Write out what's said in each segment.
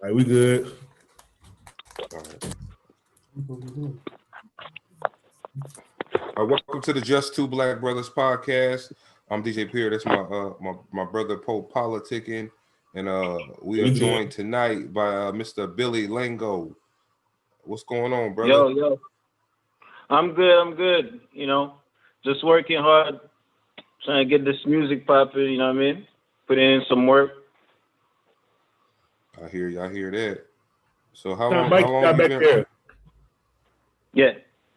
All right, we good. All right. Welcome to the Just Two Black Brothers podcast. I'm DJ Pierre. That's my brother popolitickin, and we are joined tonight by Mr. BIlly Lango. What's going on, brother? Yo, I'm good. You know, just working hard, trying to get this music popping. You know what I mean? Put in some work. I hear that. So how What long? kind of bike How you long got you back been? there? Yeah.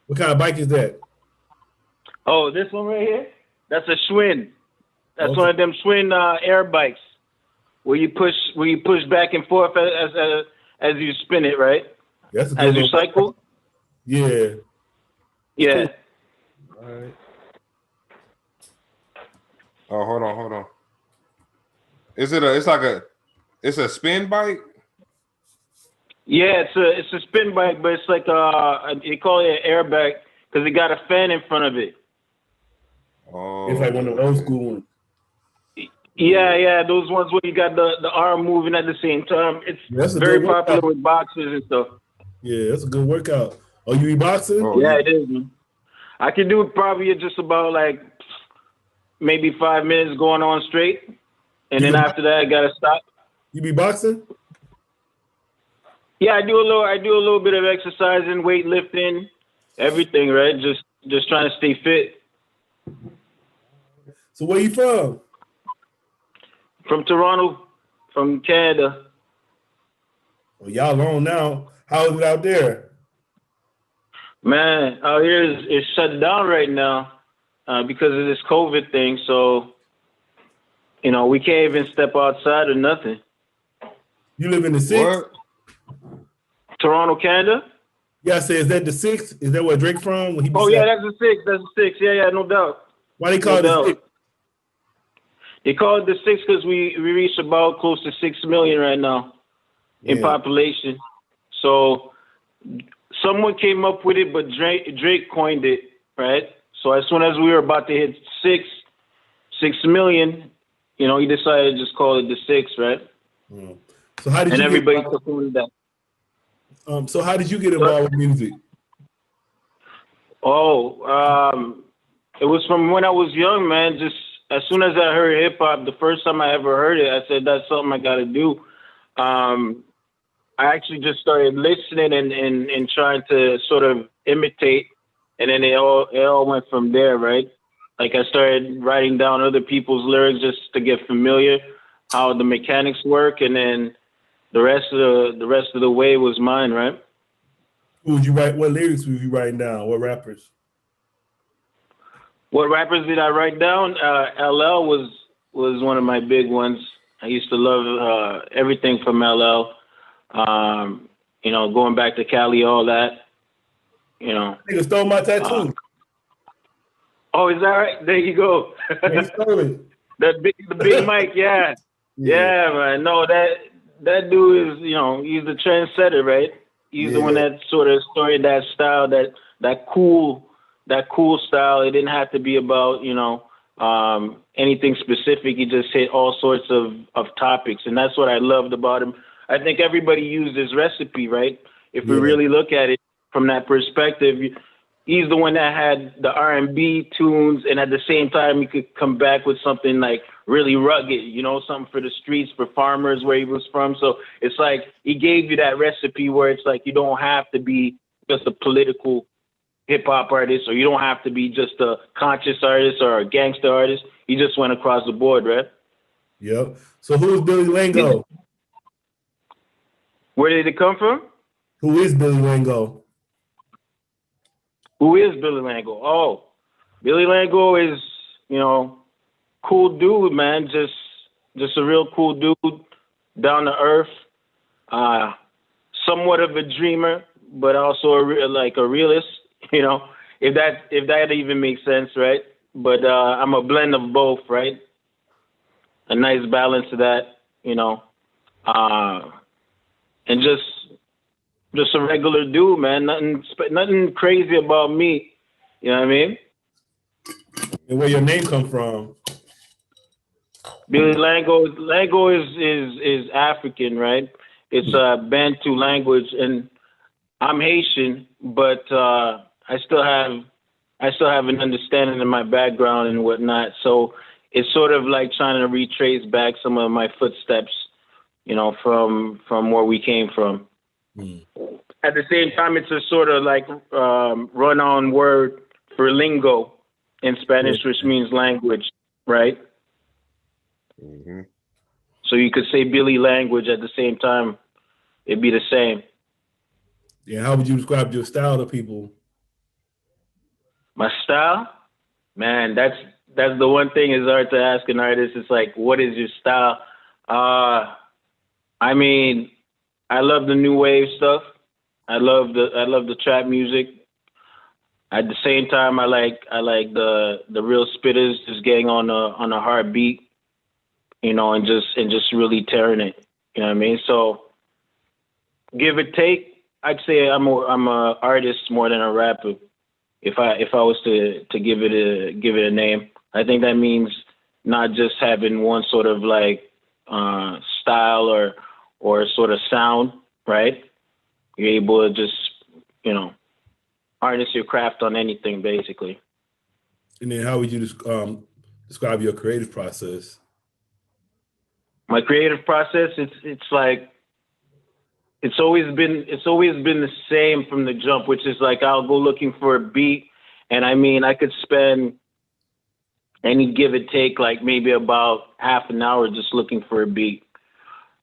What kind of bike is that? Oh, this one right here? That's a Schwinn. That's Okay. one of them Schwinn air bikes where you push back and forth as you spin it, right? That's a good As you one. cycle. Yeah. Yeah. All right. Oh, hold on. Is it it's a spin bike? Yeah, it's a spin bike, but it's like they call it an airbag because it got a fan in front of it. Oh, It's like one of the old school ones. Yeah, those ones where you got the arm moving at the same time. It's very popular with boxers and stuff. Yeah, that's a good workout. Oh, you be boxing? Oh, yeah, it is, man. I can do it probably just about like maybe 5 minutes going on straight, and then after that I gotta stop. You be boxing? Yeah, I do a little bit of exercising, weightlifting, everything, right? Just trying to stay fit. So where you from? From Toronto, from Canada. Well, y'all on now. How is it out there? Man, out here is shut down right now because of this COVID thing. So, you know, we can't even step outside or nothing. You live in the 6th? What? Toronto, Canada? Yeah, I say, is that the 6th? Is that where Drake from? When he yeah, that's the 6th. That's the 6th. Yeah, no doubt. Why they call it the 6th? They call it the 6th because we reached about close to 6 million right now in population. So someone came up with it, but Drake coined it, right? So as soon as we were about to hit 6 million, you know, he decided to just call it the 6th, right? Mm. So how did everybody supported that. So how did you get involved with music? It was from when I was young, man. Just as soon as I heard hip hop, the first time I ever heard it, I said that's something I got to do. I actually just started listening and trying to sort of imitate, and then it all went from there, right? Like I started writing down other people's lyrics just to get familiar how the mechanics work, and then the rest of the way was mine, right? Who would you write? What lyrics were you writing down? What rappers? What rappers did I write down? LL was one of my big ones. I used to love everything from LL. You know, going back to Cali, all that. You know. Nigga stole my tattoo. Oh, is that right? There you go. He stole it. The big Mike, yeah. Yeah, man. No, that dude is, you know, he's the trendsetter, right? He's the one that sort of started that style, that cool style. It didn't have to be about, you know, anything specific. He just hit all sorts of topics, and that's what I loved about him. I think everybody used his recipe, right? If we really look at it from that perspective, he's the one that had the R&B tunes, and at the same time, he could come back with something like really rugged, you know, something for the streets, for farmers where he was from. So it's like he gave you that recipe where it's like you don't have to be just a political hip hop artist, or you don't have to be just a conscious artist or a gangster artist. He just went across the board, right? Yep. So who is BIlly Lango? Where did it come from? Who is BIlly Lango? Who is BIlly Lango? Oh, BIlly Lango is, you know, cool dude, man. Just a real cool dude, down to earth. Somewhat of a dreamer, but also a realist. You know, if that even makes sense, right? But I'm a blend of both, right? A nice balance of that, you know, and just a regular dude, man. Nothing crazy about me. You know what I mean? And where your name come from? BIlly Lango is African, right? It's a Bantu language, and I'm Haitian, but I still have an understanding of my background and whatnot. So it's sort of like trying to retrace back some of my footsteps, you know, from where we came from. At the same time, it's a sort of like run-on word for lingo in Spanish, which means language, right? Mm-hmm. So you could say BIlly language at the same time. It'd be the same. Yeah, how would you describe your style to people? My style? Man, that's the one thing is hard to ask an artist. It's like, what is your style? I mean, I love the new wave stuff. I love the trap music. At the same time, I like the real spitters just getting on a hard beat, you know, and just really tearing it. You know what I mean? So give or take, I'd say I'm a artist more than a rapper. If I was to give it a name, I think that means not just having one sort of like style or sort of sound, right? You're able to just, you know, harness your craft on anything, basically. And then how would you describe your creative process? My creative process, it's like it's always been the same from the jump, which is like I'll go looking for a beat, and I mean I could spend any give or take like maybe about half an hour just looking for a beat,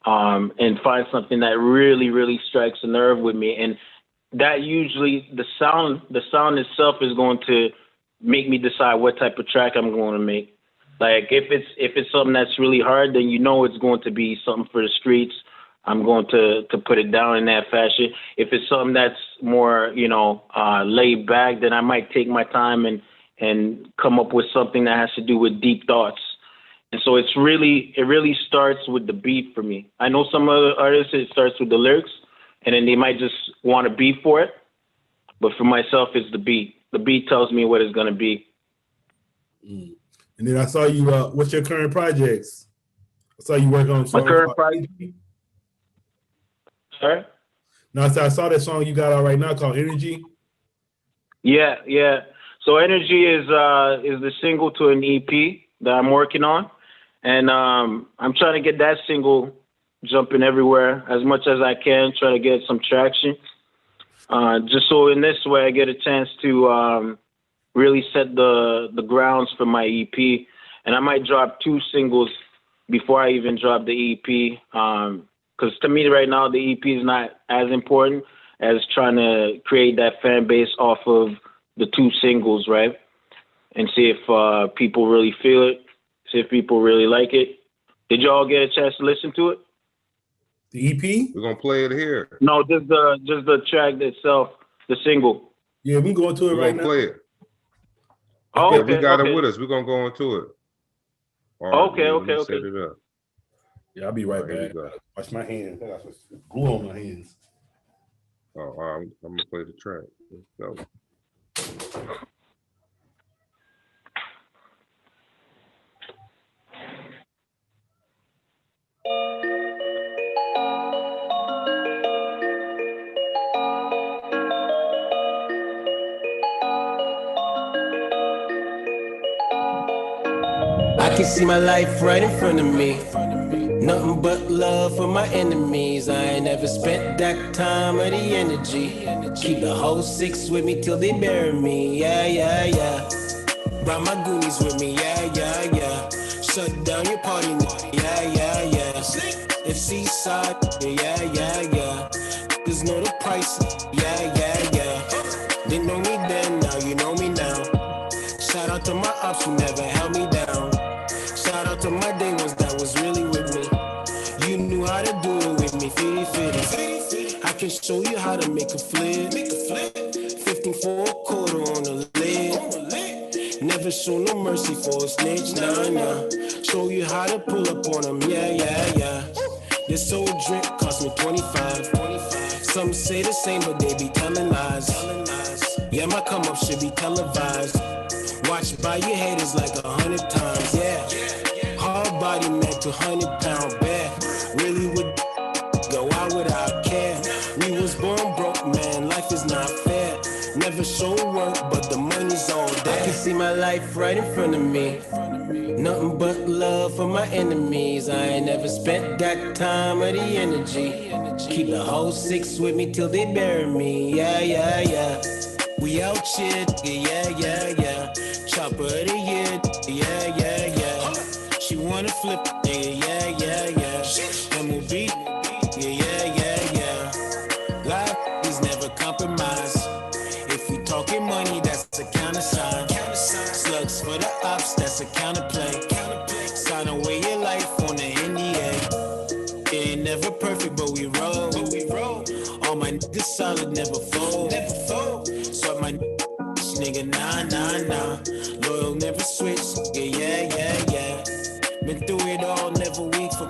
and find something that really strikes a nerve with me, and that usually the sound itself is going to make me decide what type of track I'm going to make. Like if it's something that's really hard, then you know it's going to be something for the streets. I'm going to put it down in that fashion. If it's something that's more, you know, laid back, then I might take my time and come up with something that has to do with deep thoughts. And so it really starts with the beat for me. I know some other artists, it starts with the lyrics, and then they might just want a beat for it. But for myself, it's the beat. The beat tells me what it's going to be. And then I saw you, what's your current projects? I saw you work on My current project. Sorry? No, I saw that song you got out right now called Energy. Yeah. So Energy is the single to an EP that I'm working on. And I'm trying to get that single jumping everywhere as much as I can, try to get some traction. Just so in this way I get a chance to really set the grounds for my EP. And I might drop 2 singles before I even drop the EP. Because to me right now, the EP is not as important as trying to create that fan base off of the 2 singles, right? And see if people really feel it, see if people really like it. Did y'all get a chance to listen to it? The EP? We're gonna play it here. No, just the track itself, the single. Yeah, we can go into it right now. Play it. Oh, yeah, okay, we got okay. it with us. We're gonna go into it. All right, Okay. Set it up. Yeah, I'll be right Here we back. go. Wash my hands. I got some glue on my hands. Oh, I'm gonna play the track. Let's go. I can see my life right in front of me. Nothing but love for my enemies. I ain't never spent that time or the energy. Keep the whole 6 with me till they bury me. Yeah. Brought my goonies with me. Yeah. Shut down your party. Yeah. If Seaside, yeah. There's no the price. Yeah. Didn't know me then, now you know me now. Shout out to my ops who never held me down. Shout out to my day ones that was really with me. You knew how to do it with me, fitty. I can show you how to make a flip. 15 for a quarter on the lid. Never show no mercy for a snitch, nah. Show you how to pull up on them, yeah. This old drink cost me 25. Some say the same, but they be telling lies. Yeah, my come up should be televised. Watch by your haters like 100 times, yeah. Hard body man, 200-pound bear. Really would go out with never show work, but the money's all there. I can see my life right in front of me. Nothing but love for my enemies. I ain't never spent that time or the energy. Keep the whole 6 with me till they bury me. Yeah, yeah, yeah. We out here, yeah. Chopper of the year, yeah. She wanna flip, yeah. MLB, yeah. Life is never compromise. If we talking money, that's a counter sign. Slugs for the ops, that's a counterplay. Sign away your life on the NDA. It ain't never perfect, but we roll. All my niggas solid, never fold. So my nigga, nah. Loyal, never switch, yeah. Been through it all, never weak for.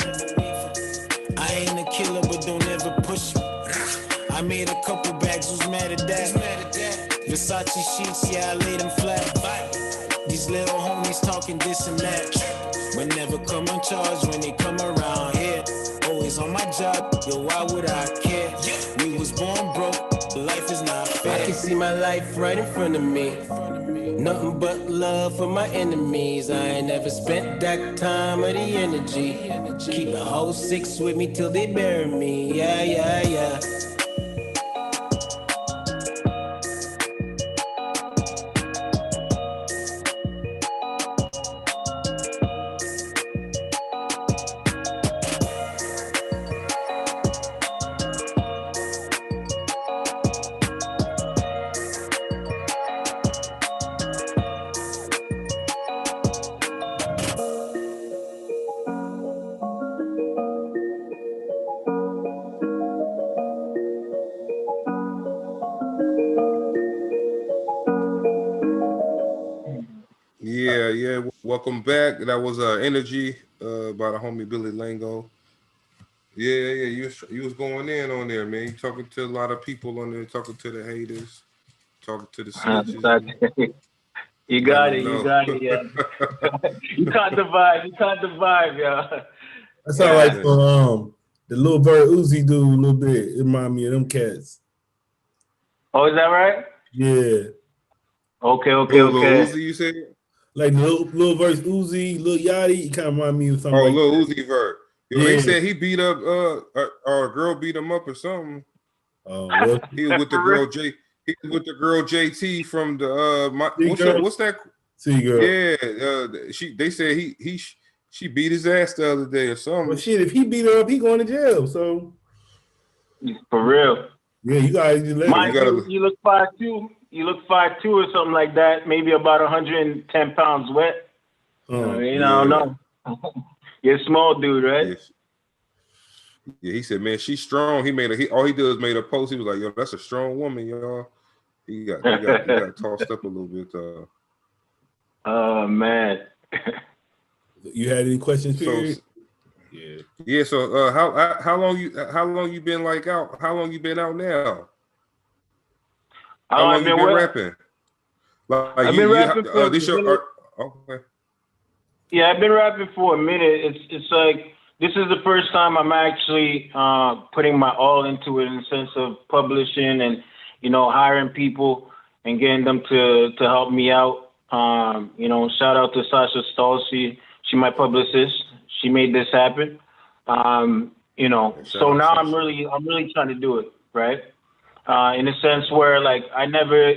I ain't a killer, but don't ever push me. I made a couple bags, who's mad at that? Versace sheets, yeah, I laid them flat. These little homies talking this and that, but never come on charge when they come around here. Always on my job, yo, why would I care? We was born broke, life is not fair. I can see my life right in front of me. Nothing but love for my enemies. I ain't never spent that time or the energy. Keep the whole 6 with me till they bury me. Yeah. Yeah. Welcome back. That was Energy by the homie BIlly Lango. Yeah. You was going in on there, man. You talking to a lot of people on there, talking to the haters, talking to the snitches. You got it, yeah. You caught the vibe, yeah. That sound like the Lil Bird Uzi dude a little bit. It remind me of them cats. Oh, is that right? Yeah. Okay. Lil Uzi, you said? Like Lil Verse Uzi, Lil Yachty, it kind of remind me of something. Oh, Lil Uzi Vert. Yeah. They said he beat up or a girl beat him up or something. Oh, well. He was with the girl He was with the girl JT from the what's that? See girl. Yeah, they said she beat his ass the other day or something. Well, shit, if he beat her up, he going to jail. So for real. Yeah, you guys you look 5'2". You look 5'2" or something like that. Maybe about 110 pounds wet. I don't know. You're a small dude, right? Yes. Yeah, he said, man, she's strong. All he did was made a post. He was like, yo, that's a strong woman, y'all. He got tossed up a little bit. Oh man. You had any questions? Yeah. So how long you been like out? How long you been out now? How long you been rapping? I've been rapping for a minute. Okay. Yeah, I've been rapping for a minute. It's like this is the first time I'm actually putting my all into it in the sense of publishing and hiring people and getting them to help me out. Shout out to Sasha Stolze. She my publicist. She made this happen. So now I'm really trying to do it, right? In a sense where like I never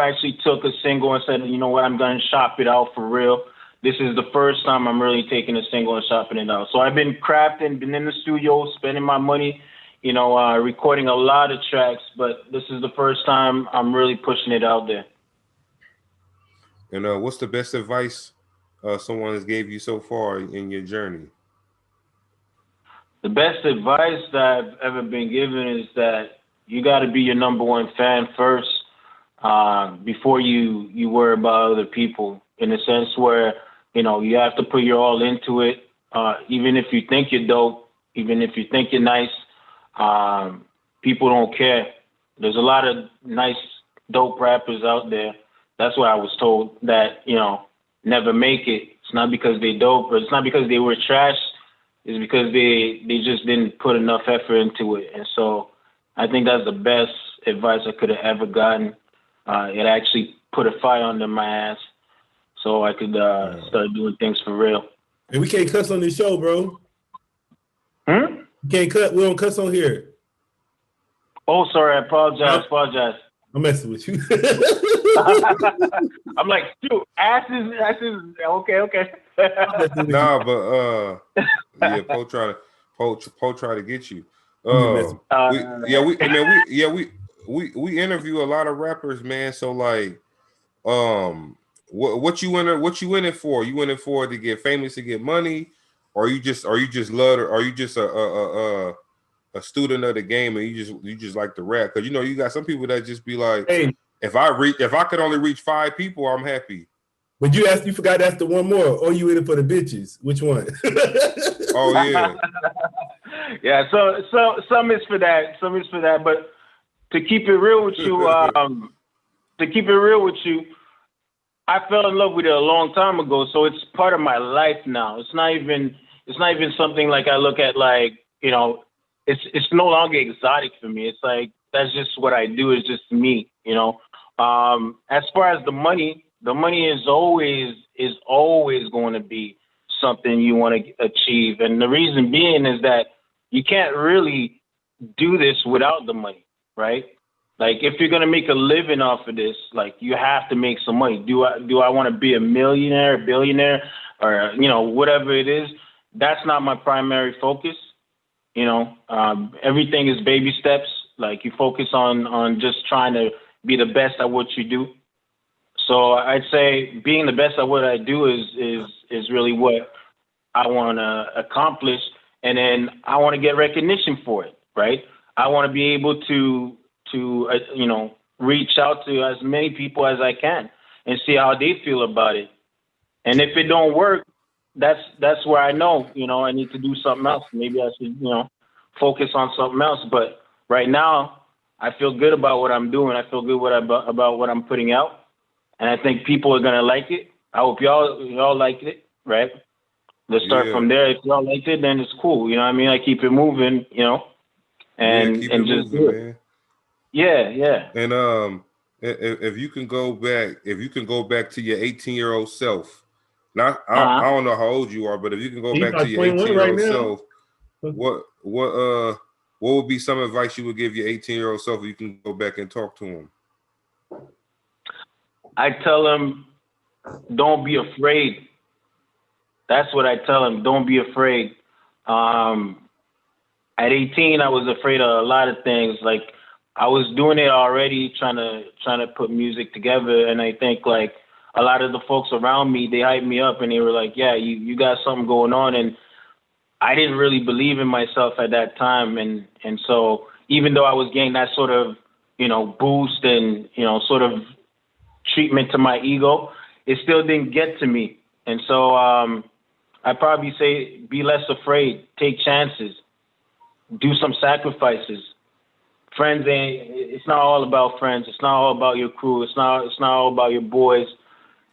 actually took a single and said, you know what, I'm gonna shop it out for real. This is the first time I'm really taking a single and shopping it out. So I've been crafting, been in the studio, spending my money, recording a lot of tracks, but this is the first time I'm really pushing it out there. And what's the best advice someone has gave you so far in your journey? The best advice that I've ever been given is that you got to be your number one fan first before you worry about other people, in a sense where, you have to put your all into it. Even if you think you're dope, even if you think you're nice, people don't care. There's a lot of nice, dope rappers out there. That's why I was told that, never make it. It's not because they dope, or it's not because they were trash. It's because they just didn't put enough effort into it. And so I think that's the best advice I could have ever gotten. it actually put a fire under my ass, so I could start doing things for real. And we can't cuss on this show, bro. Hmm? We can't cut. We don't cuss on here. Oh, sorry. I apologize. I'm messing with you. I'm like, shoot, asses. Okay. Nah, but yeah, Poe try to get you. We interview a lot of rappers, man. So like, what you in it for? You in it for to get famous, to get money, or you just love it, or you just a student of the game and you just like to rap? Because you got some people that just be like, hey, if I could only reach 5 people, I'm happy. But you forgot to ask the one more. Or you in it for the bitches? Which one? Oh yeah. Yeah. So some is for that. But to keep it real with you, I fell in love with it a long time ago. So it's part of my life now. It's not even something like I look at like, it's no longer exotic for me. It's like, that's just what I do. It's just me, As far as the money is always going to be something you want to achieve. And the reason being is that you can't really do this without the money, right? Like, if you're going to make a living off of this, like, you have to make some money. Do I want to be a millionaire, a billionaire, or, whatever it is? That's not my primary focus. Everything is baby steps. Like, you focus on just trying to be the best at what you do. So I'd say being the best at what I do is really what I want to accomplish. And then I want to get recognition for it, right? I want to be able to reach out to as many people as I can and see how they feel about it. And if it don't work, that's where I know, I need to do something else. Maybe I should, focus on something else. But right now, I feel good about what I'm doing. I feel good about what I'm putting out. And I think people are going to like it. I hope y'all like it, right? Let's start from there. If y'all liked it, then it's cool. You know what I mean? I keep it moving, and keep and it just moving, do it. man. Yeah. And if you can go back to your 18-year-old self. Now I don't know how old you are, but if you can go back to your 18-year-old self, what would be some advice you would give your 18-year-old self if you can go back and talk to him? I tell him, don't be afraid. That's what I tell him. Don't be afraid. At 18, I was afraid of a lot of things. Like, I was doing it already, trying to put music together. And I think like a lot of the folks around me, they hyped me up and they were like, yeah, you got something going on. And I didn't really believe in myself at that time. And so even though I was getting that sort of, boost and, sort of treatment to my ego, it still didn't get to me. And so I probably say be less afraid, take chances, do some sacrifices. Friends it's not all about friends. It's not all about your crew. It's not all about your boys,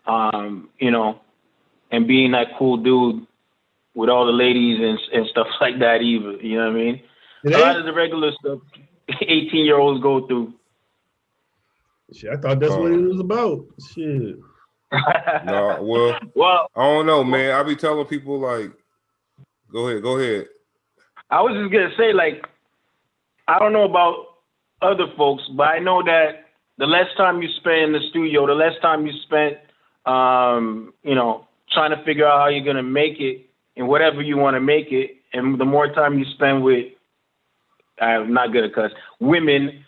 and being that cool dude with all the ladies and stuff like that either. You know what I mean? A lot of the regular stuff 18-year-olds go through. Shit, I thought that's what it was about. Shit. No, well, I don't know, man. I be telling people like, go ahead. I was just gonna say, like, I don't know about other folks, but I know that the less time you spend in the studio, the less time you spent, trying to figure out how you're gonna make it and whatever you want to make it, and the more time you spend with, I'm not good at cuss, women,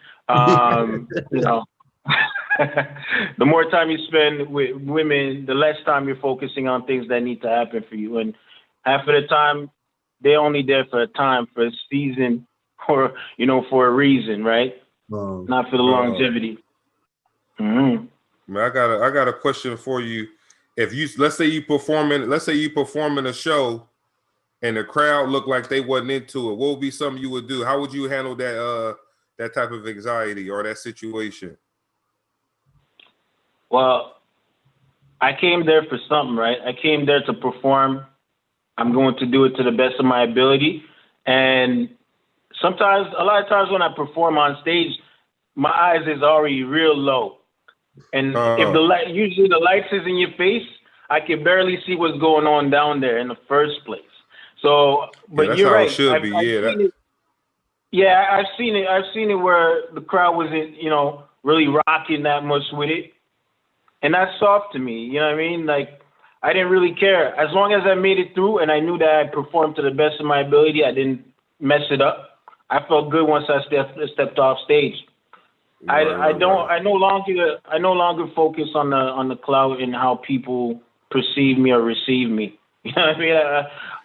the more time you spend with women, the less time you're focusing on things that need to happen for you. And half of the time, they're only there for a time, for a season, or, for a reason, right? Not for the longevity. Man, I got a question for you. If let's say you perform in a show and the crowd looked like they wasn't into it, what would be something you would do? How would you handle that type of anxiety or that situation? Well, I came there for something, right? I came there to perform. I'm going to do it to the best of my ability. And a lot of times when I perform on stage, my eyes is already real low. And if the light, usually the lights is in your face, I can barely see what's going on down there in the first place. So, but that's you're how right. it should be. I've seen it. I've seen it where the crowd wasn't, really rocking that much with it, and that's soft to me. You know what I mean? Like, I didn't really care as long as I made it through, and I knew that I performed to the best of my ability. I didn't mess it up. I felt good once I stepped off stage. I no longer focus on the clout and how people perceive me or receive me. You know what I mean?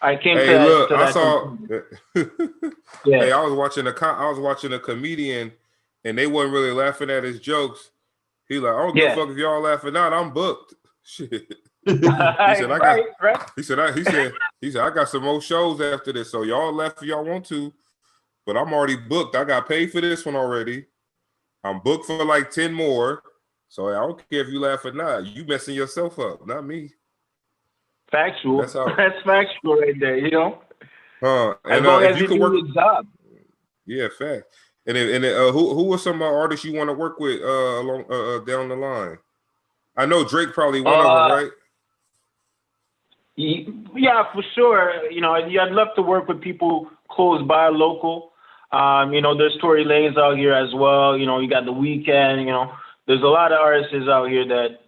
I came hey, to look, that. I saw. Yeah. Hey, I was watching a comedian, and they wasn't really laughing at his jokes. He like, I don't give a fuck if y'all laughing out. I'm booked. Shit. He said, He said, I got some more shows after this, so y'all laugh if y'all want to, but I'm already booked. I got paid for this one already. I'm booked for like 10 more, so I don't care if you laugh or not. You messing yourself up, not me. Factual. That's factual right there, As long as you can do your job. Yeah, fact. And who are some artists you want to work with along down the line? I know Drake probably one of them, right? Yeah, for sure. I'd love to work with people close by, local. There's Tory Lanez out here as well. You got The Weeknd. There's a lot of artists out here that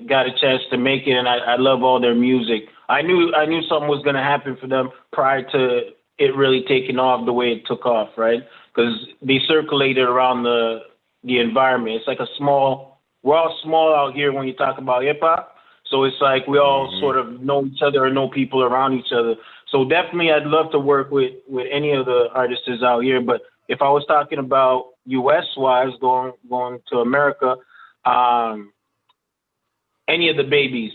got a chance to make it, and I love all their music. I knew something was going to happen for them prior to it really taking off the way it took off, right? Because they circulated around the environment. It's like we're all small out here when you talk about hip hop. So it's like we all sort of know each other or know people around each other. So definitely I'd love to work with any of the artists out here. But if I was talking about US-wise, going to America, any of the babies.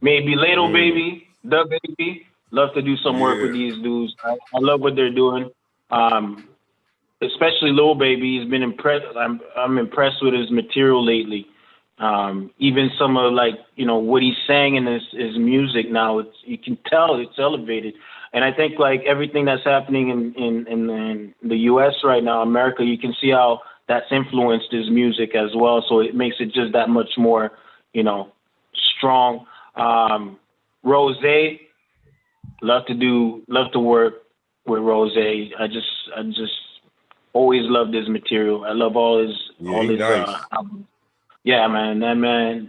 Maybe Little Baby, The Baby. Love to do some work with these dudes. I love what they're doing. Especially Lil Baby. He's been impressed. I'm impressed with his material lately. Even some of what he's saying in his music now, you can tell it's elevated. And I think like everything that's happening in the US right now, America, you can see how that's influenced his music as well. So it makes it just that much more, strong. Rose, love to work with Rose. I just always loved his material. I love all his albums. Yeah, man, that man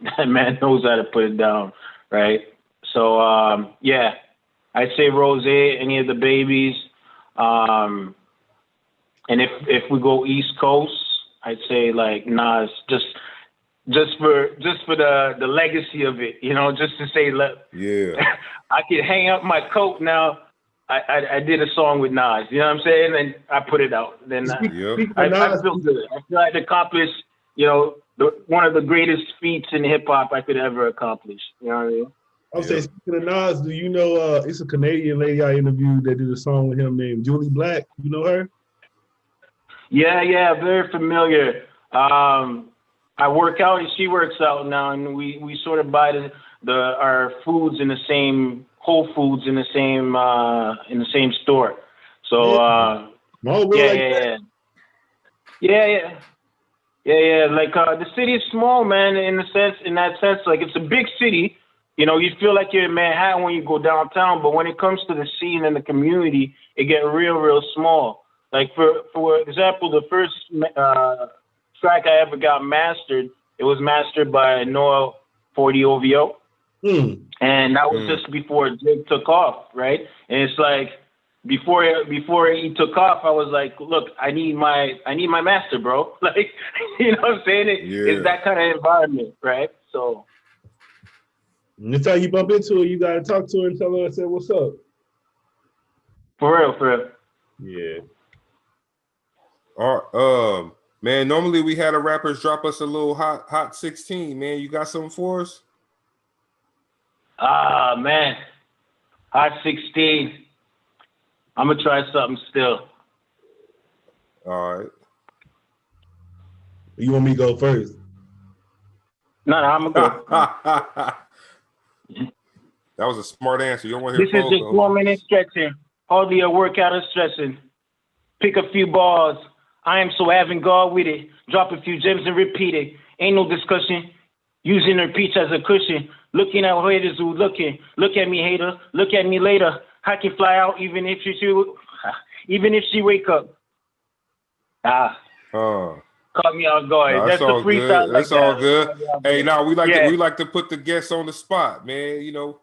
knows how to put it down, right? So I'd say Rose, any of the babies, and if we go East Coast, I'd say like Nas, just for the legacy of it, just to say, I could hang up my coat now. I did a song with Nas, you know what I'm saying, and I put it out. Then I feel good. I feel like I accomplished, one of the greatest feats in hip hop I could ever accomplish. You know what I mean? I'll say, speaking of Nas, do you know it's a Canadian lady I interviewed that did a song with him named Julie Black? You know her? Yeah, very familiar. I work out and she works out now, and we sort of buy our foods in the same Whole Foods in the same store. So Yeah. Like the city is small, man. In that sense, like it's a big city. You feel like you're in Manhattan when you go downtown, but when it comes to the scene and the community, it get real small. Like for example, the first track I ever got mastered, it was mastered by Noah 40 OVO, and that was just before Drake took off, right? And it's like before he took off, I was like, look, I need my master, bro. Like, you know what I'm saying? It's that kind of environment, right? So next time you bump into her, you gotta talk to her and tell her I said what's up. For real. Yeah. All right, man, normally we had the rappers drop us a little hot 16, man. You got something for us? Man. Hot 16. I'm gonna try something still. All right. You want me to go first? No, I'm gonna go. That was a smart answer. You don't want to hear This is just 1 minute stretching. Hardly a workout of stressing. Pick a few balls. I am so avant-garde with it. Drop a few gems and repeat it. Ain't no discussion. Using her peach as a cushion. Looking at haters who looking. Look at me, hater. Look at me later. I can fly out even if she wake up. Caught me off guard. No, that's all the freestyle. good. That's all good. Hey, now we like to put the guests on the spot, man. You know,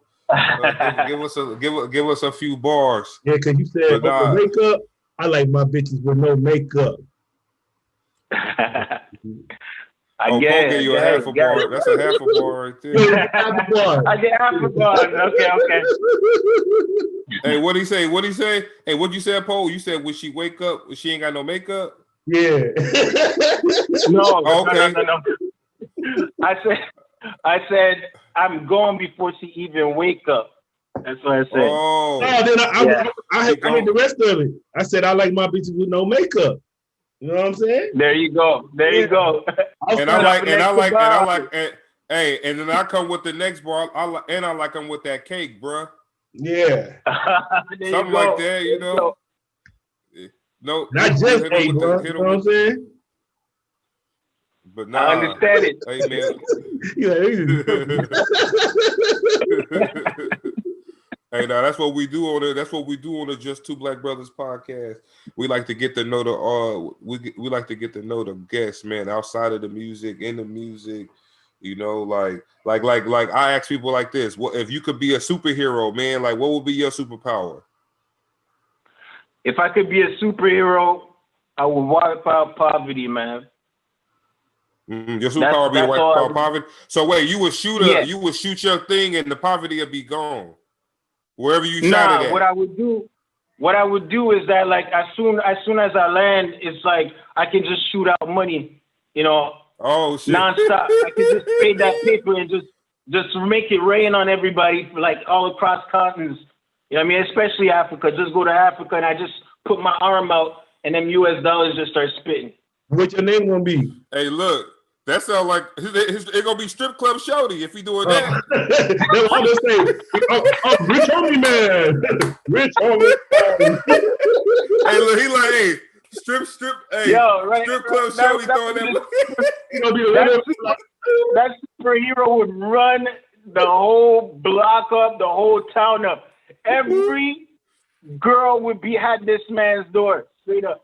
give us a few bars. Yeah, because you said makeup. I like my bitches with no makeup. I get you a half a bar. That's a half a bar right there. I get half a bar. Okay. Hey, what do you say? Hey, what you said, Paul? You said when she wake up, she ain't got no makeup? Yeah. No. Okay. No. I said I'm going before she even wake up. That's what I said. Oh, then I hit the rest of it. I said I like my bitches with no makeup. You know what I'm saying? There you go. You go. And I like, hey, and then I come with the next bar. I like them with that cake, bruh. Yeah. Something like that, you know. No, not just cake, bro. You know what I'm saying? But nah, I understand it. Hey, man. Hey, now that's what we do on it. That's what we do on the Just Two Black Brothers podcast. We like to get to know we like to get to know the guests, man, outside of the music, in the music. You know, like I ask people like this: what if you could be a superhero, man? Like, what would be your superpower? If I could be a superhero, I would wipe out poverty, man. Your superpower would be wipe out poverty. So wait, you would shoot your thing, and the poverty would be gone. Wherever you shot it at. What I would do is that, like, as soon as I land, it's like I can just shoot out money, you know, nonstop. I can just pay that paper and just make it rain on everybody, like all across continents. You know what I mean? Especially Africa. Just go to Africa and I just put my arm out and them US dollars just start spitting. What your name gonna be? Hey, look. That sounds like it's gonna be strip club shorty if he doing that. That's what I'm saying. Rich homie man. Rich homie man. Hey, look, he like, hey, strip, hey, yo, right, strip club shorty throwing that. That superhero would run the whole block up, the whole town up. Every girl would be at this man's door, straight up.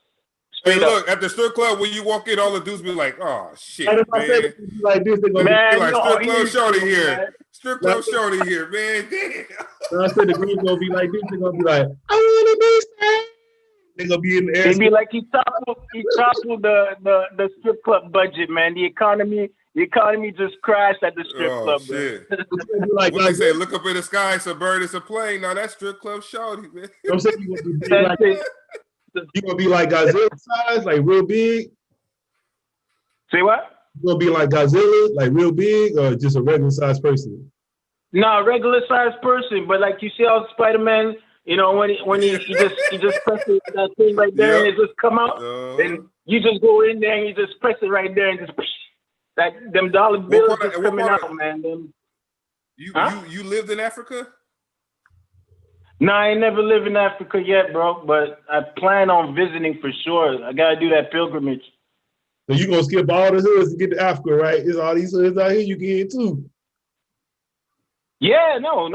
Hey, look, at the strip club, when you walk in, all the dudes be like, oh, shit, man. Like this, they're going to be like, strip club shorty here. Man. Strip club shorty here, man. Damn. I said the girls going to be like this. They're going to be like, I want to be sad. They're going to be in the air. They be like, he toppled the strip club budget, man. The economy just crashed at the strip club. Shit. Like, what they say, look up in the sky, it's a bird, it's a plane. No, that's strip club shorty, man. I'm saying you going to be like you gonna be like Godzilla size, like real big? Say what? You gonna be like Godzilla, like real big, or just a regular size person? No, regular size person. But like you see how Spider-Man, you know, when he just presses that thing right there and it just come out, and you just go in there and you just press it right there and just that them dollar bills just coming out, man. You lived in Africa? No, I ain't never lived in Africa yet, bro, but I plan on visiting for sure. I gotta do that pilgrimage. So you gonna skip all the hoods to get to Africa, right? There's all these hoods out here you can get too. Yeah, no.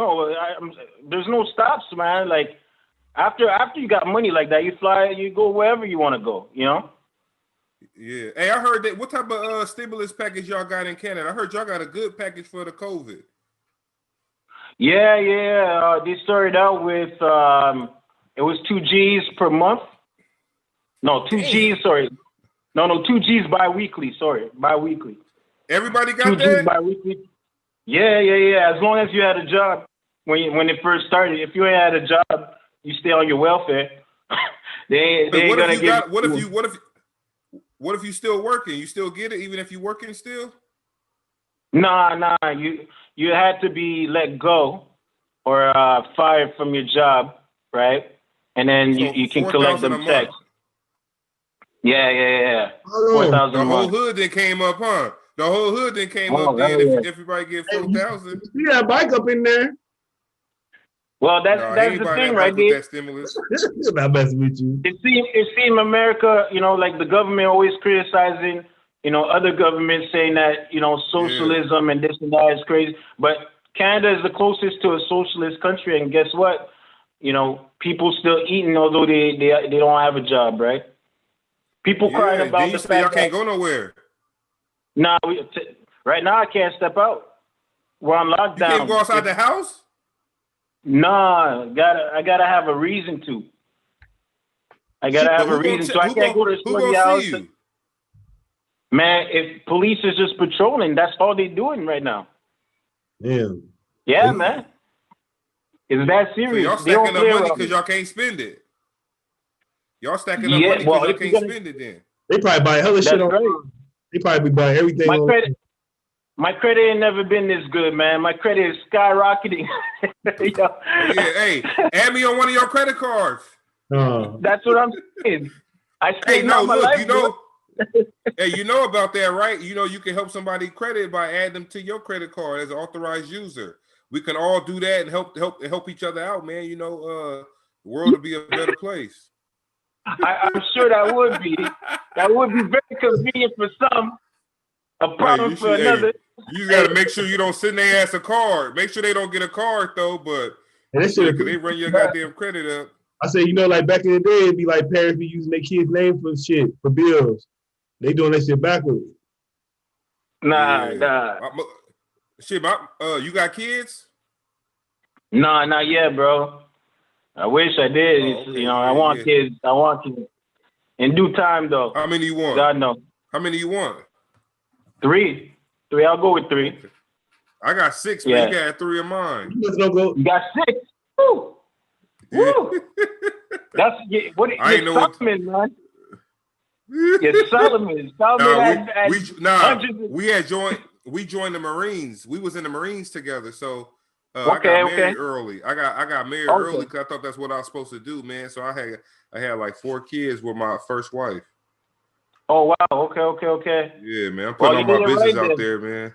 There's no stops, man. Like after you got money like that, you fly, you go wherever you want to go. You know. Yeah. Hey, I heard that. What type of stimulus package y'all got in Canada? I heard y'all got a good package for the COVID. Yeah. They started out with it was 2 G's per month. No, 2 G's. Sorry, no, 2 G's bi-weekly. Sorry, bi-weekly. Everybody got 2 that? G's bi-weekly. Yeah. As long as you had a job when it first started. If you ain't had a job, you stay on your welfare. they ain't gonna give. What if you still working? You still get it even if you working still? Nah. You had to be let go or fired from your job, right? And then you can collect them checks. Yeah. 4,000. The whole hood then came up, huh? The whole hood then came up then if everybody get 4,000. You got a bike up in there. Well, that's the thing, right, Dave? That stimulus. Not messing with you. It seems America, you know, like the government always criticizing other governments saying that, socialism and this and that is crazy. But Canada is the closest to a socialist country, and guess what? People still eating, although they don't have a job, right? People crying about the fact y'all can't go nowhere. Nah, right now I can't step out. We're on lockdown. You can't go outside the house? Nah, I gotta have a reason to. I gotta have a reason to. I can't go to somebody's house. See you? Man, if police is just patrolling, that's all they're doing right now. Damn. Yeah, man. Is that serious? So y'all stacking up money because y'all can't spend it. Y'all stacking up money because y'all can't spend it then. They probably buy hella shit on. They probably buy everything. My credit ain't never been this good, man. My credit is skyrocketing. Hey, add me on one of your credit cards. That's what I'm saying. Hey, you know about that, right? You can help somebody credit by adding them to your credit card as an authorized user. We can all do that and help each other out, man. The world would be a better place. I'm sure that would be. That would be very convenient for some, a problem for another. You got to make sure you don't send their ass a card. Make sure they don't get a card though, but because they run your goddamn credit up. I say, like back in the day, it'd be like parents be using their kids' name for shit, for bills. They doing that shit backwards. Nah. You got kids? Nah, not yet, bro. I wish I did. Okay. I want kids. I want kids. In due time, though. How many you want? God knows. How many you want? 3. I'll go with 3. Okay. I got 6, man. You got 3 of mine. You got 6. Woo! Woo! That's what you're Solomon, man. You're Solomon. We joined the Marines. We was in the Marines together, so I got married early. I got married early because I thought that's what I was supposed to do, man. So I had like 4 kids with my first wife. Oh wow! Okay. Yeah, man. I'm putting all my business out there, man.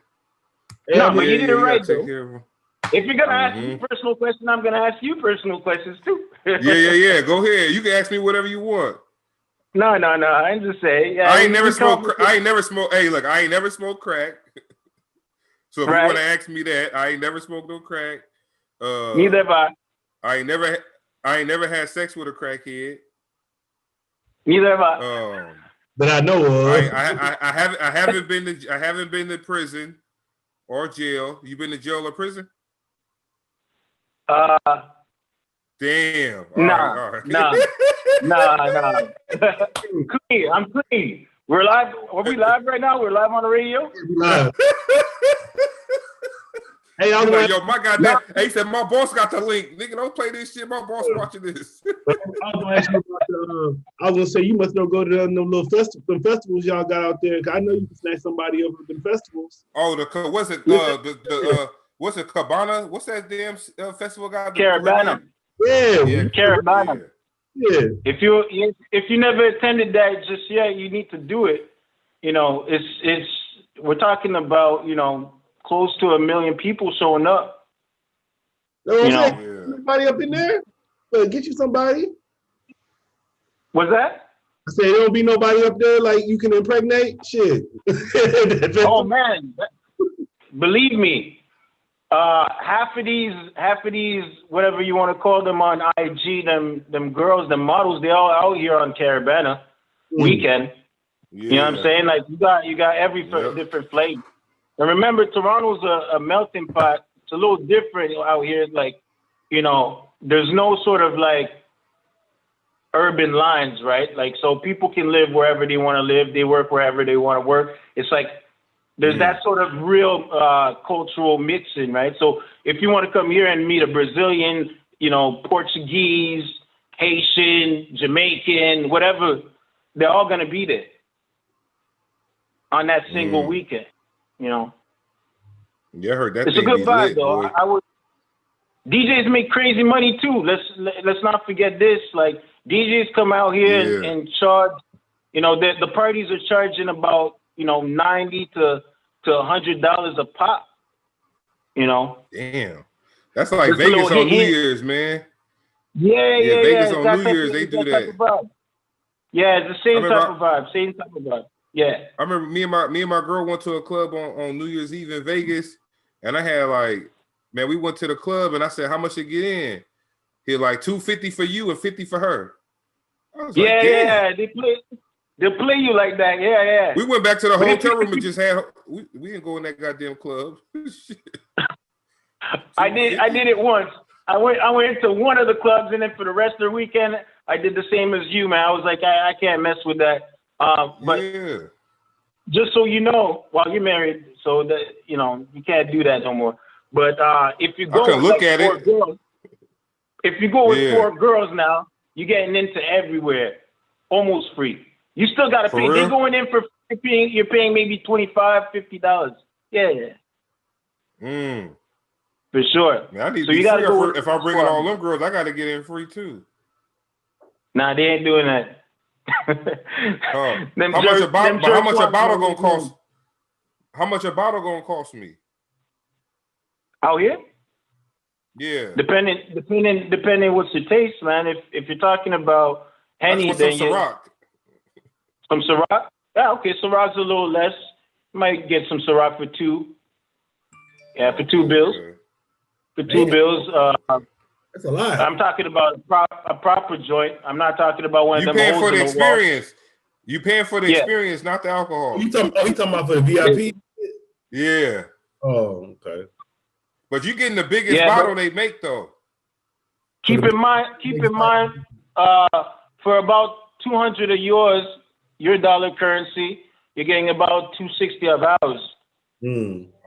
No, but you did it right, though. If you're gonna ask me personal questions, I'm gonna ask you personal questions too. Yeah. Go ahead. You can ask me whatever you want. No. I'm just saying. Yeah, I ain't never smoked. Hey, look, I ain't never smoked crack. So if you want to ask me that, I ain't never smoked no crack. Neither have I. I ain't never had sex with a crackhead. Neither have I. But I know I haven't been to prison or jail. You been to jail or prison? Damn. Nah. Clean. I'm clean. We're live. Are we live right now? We're live on the radio. Hey, my goddamn. He said my boss got the link. Nigga, don't play this shit. My boss watching this. I was gonna ask you about I was gonna say you must not go to them little festivals y'all got out there. I know you can snatch somebody over at them festivals. Oh, what's it? What's it? Cabana? What's that damn festival got? Caravana. Yeah, Caravana. Yeah. If you never attended that just yet, you need to do it. It's we're talking about close to 1 million people showing up. Somebody up in there? Get you somebody. What's that? I said there don't be nobody up there like you can impregnate. Shit. Oh man, believe me, half of these, whatever you want to call them on IG, them girls, them models, they all out here on Caravana weekend. Yeah. You know what I'm saying? Like you got every different flavor. And remember, Toronto's a melting pot. It's a little different out here. Like, there's no sort of like urban lines, right? Like, so people can live wherever they want to live. They work wherever they want to work. It's like there's that sort of real cultural mixing, right? So if you want to come here and meet a Brazilian, Portuguese, Haitian, Jamaican, whatever, they're all going to be there on that single weekend. Yeah, I heard that. It's a good vibe, though. DJs make crazy money too. Let's not forget this. Like DJs come out here and charge. The parties are charging about $90 to $100 a pop. Damn, that's like Vegas on New Year's, man. Yeah. Vegas on New Year's, they do that. Yeah, it's the same type of vibe. Yeah. I remember me and my girl went to a club on New Year's Eve in Vegas, and I had like, man, we went to the club and I said, how much to get in? He like $250 for you and 50 for her. I was like, damn. They play you like that. Yeah. We went back to the hotel room and just had we didn't go in that goddamn club. I did it once. I went into one of the clubs, and then for the rest of the weekend, I did the same as you, man. I was like, I can't mess with that. But yeah. Just so you know, while you're married, so that you can't do that no more. But if you go I can look with at four it. girls, if you go with 4 girls now, you're getting into everywhere, almost free. You still gotta pay. They're going in for you're paying maybe $25, $50. Yeah. For sure. Man, I need to be free. If I bring in all them girls, I gotta get in free too. Nah, they ain't doing that. How much a bottle gonna cost? How much a bottle gonna cost me? Out here? Yeah. Depending what's your taste, man. If you're talking about Henny, then some Ciroc. Some Ciroc? Yeah, okay. Ciroc's a little less. You might get some Ciroc for 2. Yeah, for 2 bills. Okay. For 2 bills. That's a lot. I'm talking about a proper joint. I'm not talking about one of them. You paying for the experience. You paying for the experience, not the alcohol. You talking about for the VIP? Yeah. Oh, okay. But you getting the biggest bottle they make though. Keep in mind, for about 200 of your dollar currency, you're getting about 260 of ours.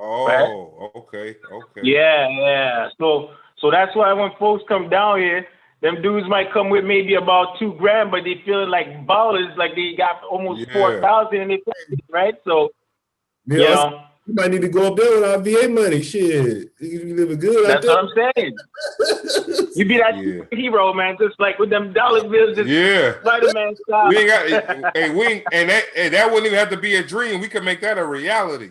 Oh, right? Okay. Yeah. So that's why when folks come down here, them dudes might come with maybe about $2,000, but they feeling like ballers, like they got almost 4,000 in their pocket, right? So, you might need to go up there with our VA money. Shit, you living good. That's what I'm saying. You be that hero, man, just like with them dollar bills, just Spider-Man style. We ain't got, that wouldn't even have to be a dream. We can make that a reality.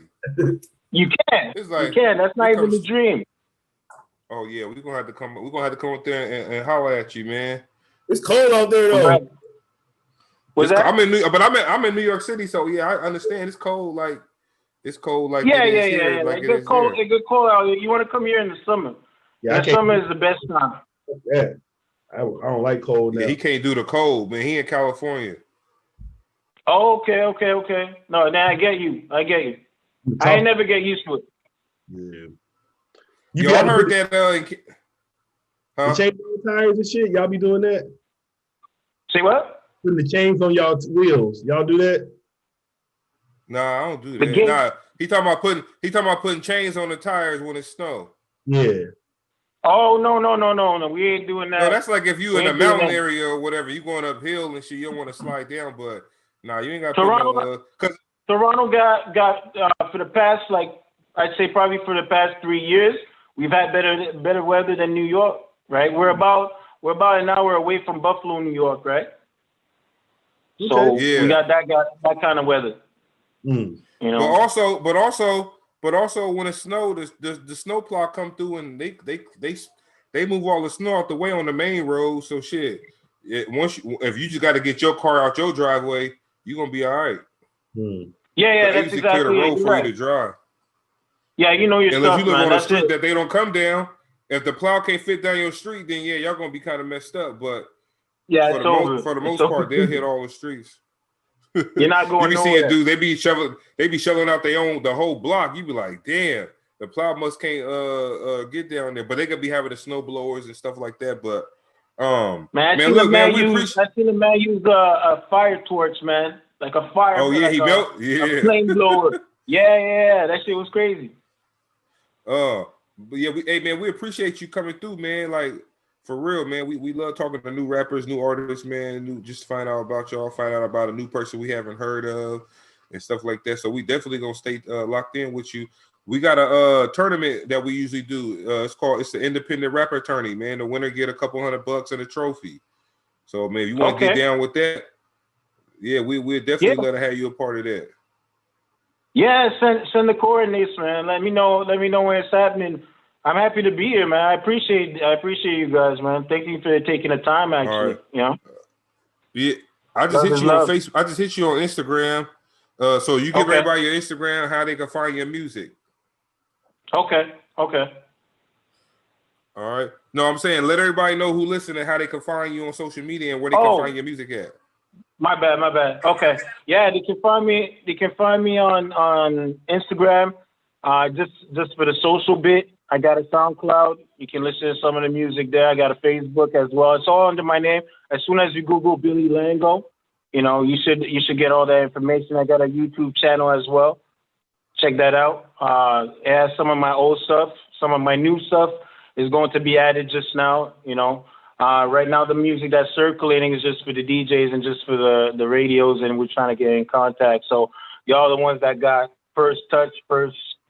You can. It's like, you can. That's not even a dream. Oh yeah, we're gonna have to come. We're gonna have to come up there and holler at you, man. It's cold out there though. I'm in New York City, so yeah, I understand. It's cold. Like it's cold. Like yeah. Like it gets cold. It gets cold out here. You want to come here in the summer? Yeah, the summer is the best time. Yeah, I don't like cold. Now. Yeah, he can't do the cold, man. He in California. Oh, okay. No, now I get you. I ain't never get used to it. Yeah. Yo, I heard that. The chains on tires and shit. Y'all be doing that? Say what? Putting the chains on y'all wheels. Y'all do that? Nah, I don't do that. Nah, he talking about putting chains on the tires when it's snow. Yeah. Oh no. We ain't doing that. No, that's like if you in a mountain area or whatever, you going uphill and shit. You don't want to slide down, but nah, you ain't got. Toronto got for the past, like I'd say probably for the past 3 years. We've had better weather than New York, right? We're about an hour away from Buffalo, New York, right? Okay. So we got that kind of weather. You know. But also when it snowed, the snowplow come through and they move all the snow out the way on the main road. So shit, if you just got to get your car out your driveway, you're gonna be all right. Yeah, that's exactly clear the road for you to drive. Yeah, you know your stuff, unless you live man. on a street that they don't come down. If the plow can't fit down your street, then y'all gonna be kind of messed up. But for the most part, they'll hit all the streets. You're not going you be nowhere. seeing dudes, they be shoveling out the whole block. You be like, damn, the plow can't get down there. But they could be having the snow blowers and stuff like that. But I seen a man use a fire torch, man, like a fire. Oh yeah, like a flame blower. Yeah, that shit was crazy. But yeah, we appreciate you coming through, man. Like for real, man. We love talking to new rappers, new artists, man. Just to find out about y'all, find out about a new person we haven't heard of, and stuff like that. So we definitely gonna stay locked in with you. We got a tournament that we usually do. It's the Independent Rapper Tourney, man. The winner get a couple $100 and a trophy. So man, if you want to get down with that, yeah, we'd definitely love to have you a part of that. Yeah, send the coordinates, man. Let me know when it's happening. I'm happy to be here, man. I appreciate you guys, man. Thank you for taking the time, actually. Right. You know. Yeah, I just hit you on Facebook. I just hit you on Instagram. So you give everybody your Instagram, how they can find your music. Okay. All right. No, I'm saying let everybody know who listening how they can find you on social media and where they can find your music at. My bad. Okay. Yeah, they can find me. They can find me on Instagram. Just for the social bit. I got a SoundCloud. You can listen to some of the music there. I got a Facebook as well. It's all under my name. As soon as you Google BIlly Lango, you should get all that information. I got a YouTube channel as well. Check that out. It has some of my old stuff. Some of my new stuff is going to be added just now. Right now the music that's circulating is just for the DJs and just for the radios, and we're trying to get in contact. So y'all the ones that got first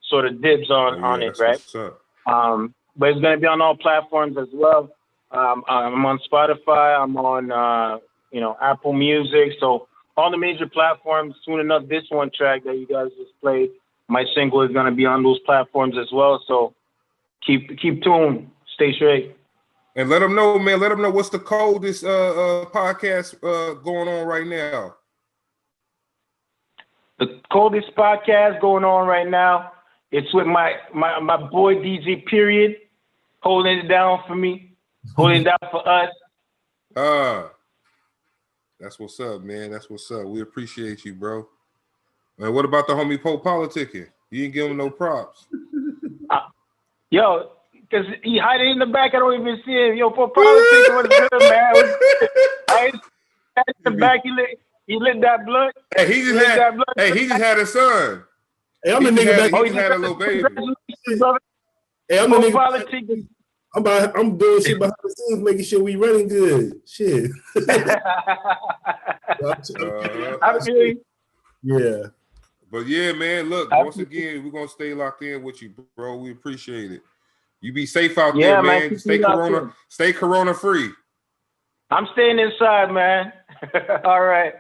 sort of dibs on it, right? But it's gonna be on all platforms as well. I'm on Spotify. I'm on Apple Music. So all the major platforms. Soon enough, this one track that you guys just played, my single is gonna be on those platforms as well. So keep tuned. Stay straight. And let them know, man. Let them know what's the coldest podcast going on right now. The coldest podcast going on right now. It's with my boy DJ Period, holding it down for me, holding it down for us. That's what's up, man. That's what's up. We appreciate you, bro. And what about the homie popolitickin? You didn't give him no props. Yo, because he hiding in the back. I don't even see him. Yo, popolitickin was good, man. I in the back. He lit that blunt. Hey, he just had a son. Hey, I'm the nigga back. He just had a little baby. Hey, I'm the nigga. I'm doing shit behind the scenes, making sure we running good. Shit. I feel you. Yeah. But yeah, man, look, once again, we're gonna stay locked in with you, bro. We appreciate it. You be safe out there, man. Stay corona free. I'm staying inside, man. All right.